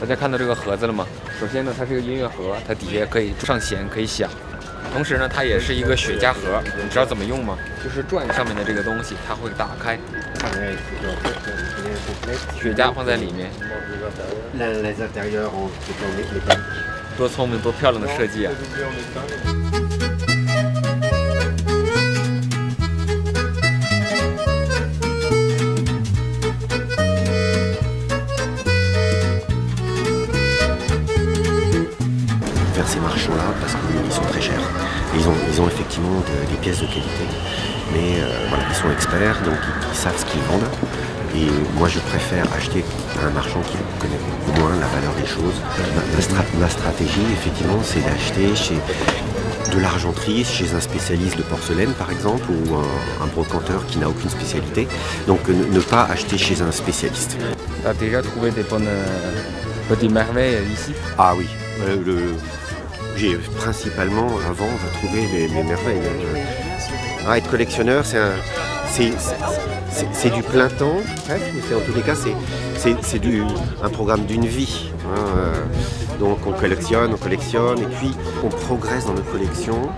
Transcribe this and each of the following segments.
大家看到这个盒子了吗？首先呢，它是一个音乐盒，它底下可以上弦，可以响。同时呢，它也是一个雪茄盒，你知道怎么用吗？就是转上面的这个东西，它会打开，雪茄放在里面。多聪明，多漂亮的设计啊！ Vers ces marchands-là parce qu'ils sont très chers. Et ils ont effectivement des pièces de qualité, mais voilà, ils sont experts, donc ils savent ce qu'ils vendent. Et moi, je préfère acheter à un marchand qui connaît beaucoup moins la valeur des choses. Ma stratégie, effectivement, c'est d'acheter chez de l'argenterie, chez un spécialiste de porcelaine, par exemple, ou un brocanteur qui n'a aucune spécialité. Donc, ne pas acheter chez un spécialiste. Tu as déjà trouvé des bonnes petites merveilles ici? Ah oui. J'ai principalement avant trouvé mes merveilles. Être collectionneur, c'est du plein temps, presque, en tous les cas c'est un programme d'une vie. Donc on collectionne, et puis on progresse dans notre collection.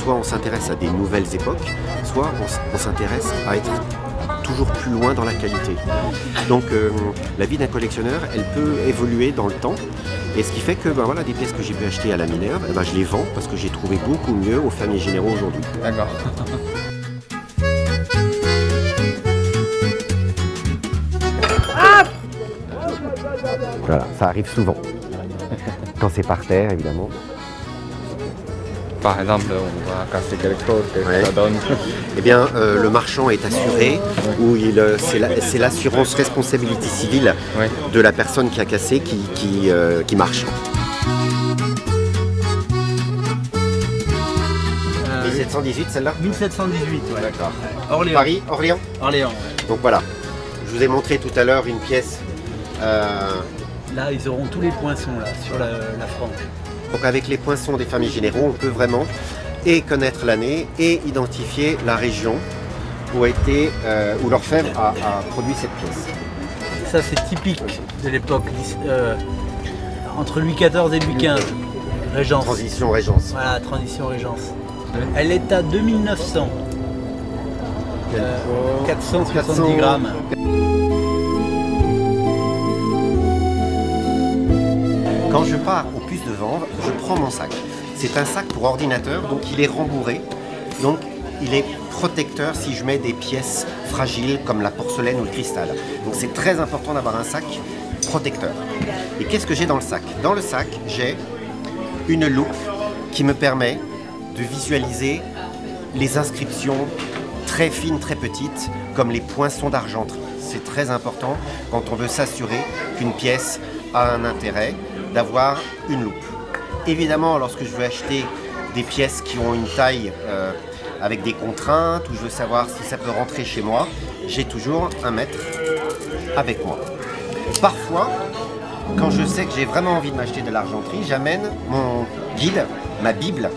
Soit on s'intéresse à des nouvelles époques, soit on s'intéresse à être toujours plus loin dans la qualité. Donc la vie d'un collectionneur, elle peut évoluer dans le temps. Et ce qui fait que voilà, des pièces que j'ai pu acheter à la Minerve, je les vends parce que j'ai trouvé beaucoup mieux aux fermiers généraux aujourd'hui. D'accord. Voilà, ça arrive souvent. Quand c'est par terre, évidemment. Par exemple, on va casser quelque chose, que ça donne. Eh bien, le marchand est assuré, ou c'est l'assurance responsabilité civile de la personne qui a cassé qui marche. 1718 celle-là? 1718, ouais. D'accord. Orléans. Paris, Orléans? Orléans, ouais. Donc voilà, je vous ai montré tout à l'heure une pièce. Là, ils auront tous les poinçons là, sur la frange. Donc avec les poinçons des fermiers généraux, on peut vraiment et connaître l'année et identifier la région où l'orfèvre a produit cette pièce. Ça c'est typique de l'époque, entre Louis XIV et Louis XV, Régence. Transition Régence. Voilà, transition Régence. Elle est à 2900, 470 grammes. Quand je pars aux puces de vendre, je prends mon sac. C'est un sac pour ordinateur, donc il est rembourré. Donc il est protecteur si je mets des pièces fragiles comme la porcelaine ou le cristal. Donc c'est très important d'avoir un sac protecteur. Et qu'est-ce que j'ai dans le sac? Dans le sac, j'ai une loupe qui me permet de visualiser les inscriptions très fines, très petites, comme les poinçons d'argenterie. C'est très important quand on veut s'assurer qu'une pièce a un intérêt, d'avoir une loupe. Évidemment, lorsque je veux acheter des pièces qui ont une taille avec des contraintes, ou je veux savoir si ça peut rentrer chez moi, j'ai toujours un mètre avec moi. Parfois, quand je sais que j'ai vraiment envie de m'acheter de l'argenterie, j'amène mon guide, ma Bible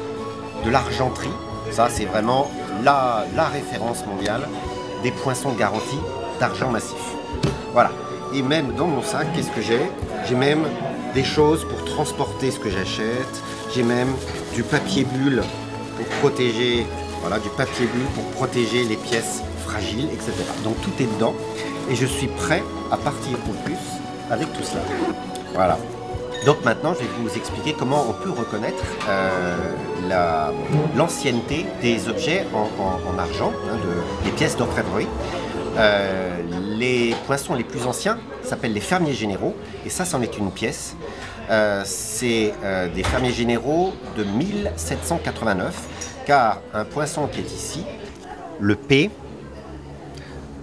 de l'argenterie. Ça, c'est vraiment la référence mondiale des poinçons garantis d'argent massif. Voilà. Et même dans mon sac, qu'est-ce que j'ai? J'ai même des choses pour transporter ce que j'achète. J'ai même du papier bulle pour protéger, voilà, du papier bulle pour protéger les pièces fragiles, etc. Donc tout est dedans et je suis prêt à partir au puce avec tout cela. Voilà. Donc maintenant, je vais vous expliquer comment on peut reconnaître l'ancienneté des objets en argent, des pièces d'orfèvrerie. Les poinçons les plus anciens s'appellent les fermiers généraux, et ça, c'en est une pièce. C'est des fermiers généraux de 1789, car un poinçon qui est ici, le P,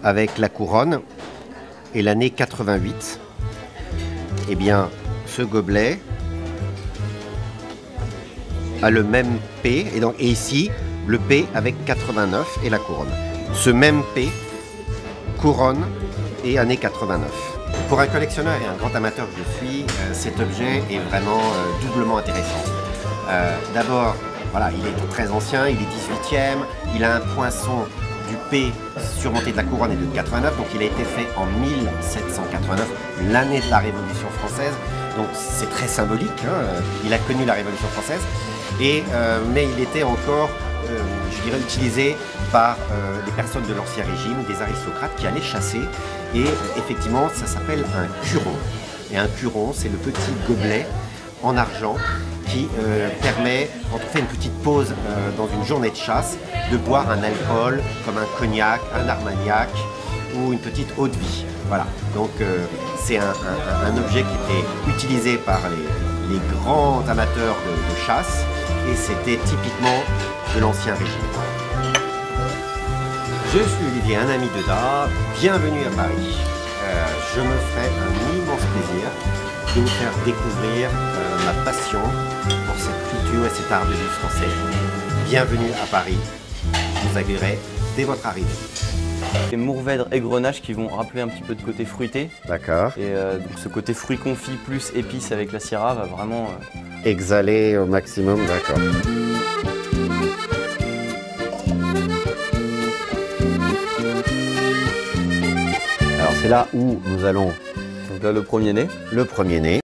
avec la couronne, et l'année 88, eh bien, ce gobelet a le même P, et ici, le P avec 89 et la couronne. Ce même P, couronne et année 89. Pour un collectionneur et un grand amateur que je suis, cet objet est vraiment doublement intéressant. D'abord, voilà, il est très ancien, il est 18e, il a un poinçon du P surmonté de la couronne et de 89, donc il a été fait en 1789, l'année de la Révolution française. donc c'est très symbolique. Hein. Il a connu la Révolution française, mais il était encore, je dirais, utilisé par des personnes de l'Ancien Régime, des aristocrates qui allaient chasser. Et effectivement, ça s'appelle un curon. Et un curon, c'est le petit gobelet en argent qui permet, quand on fait une petite pause dans une journée de chasse, de boire un alcool comme un cognac, un armagnac ou une petite eau de vie. Voilà, donc c'est un objet qui était utilisé par les grands amateurs de chasse et c'était typiquement de l'Ancien Régime. Je suis Olivier, un ami de Da, bienvenue à Paris. Je me ferai un immense plaisir de vous faire découvrir ma passion pour cette culture et cet art de vivre français. Bienvenue à Paris, je vous accueillerai dès votre arrivée. Les Mourvèdre et Grenache qui vont rappeler un petit peu de côté fruité. D'accord. Et donc ce côté fruit confit plus épices avec la Syrah va vraiment... Exhaler au maximum, d'accord. Alors c'est là où nous allons... Donc là le premier-né. Le premier-né.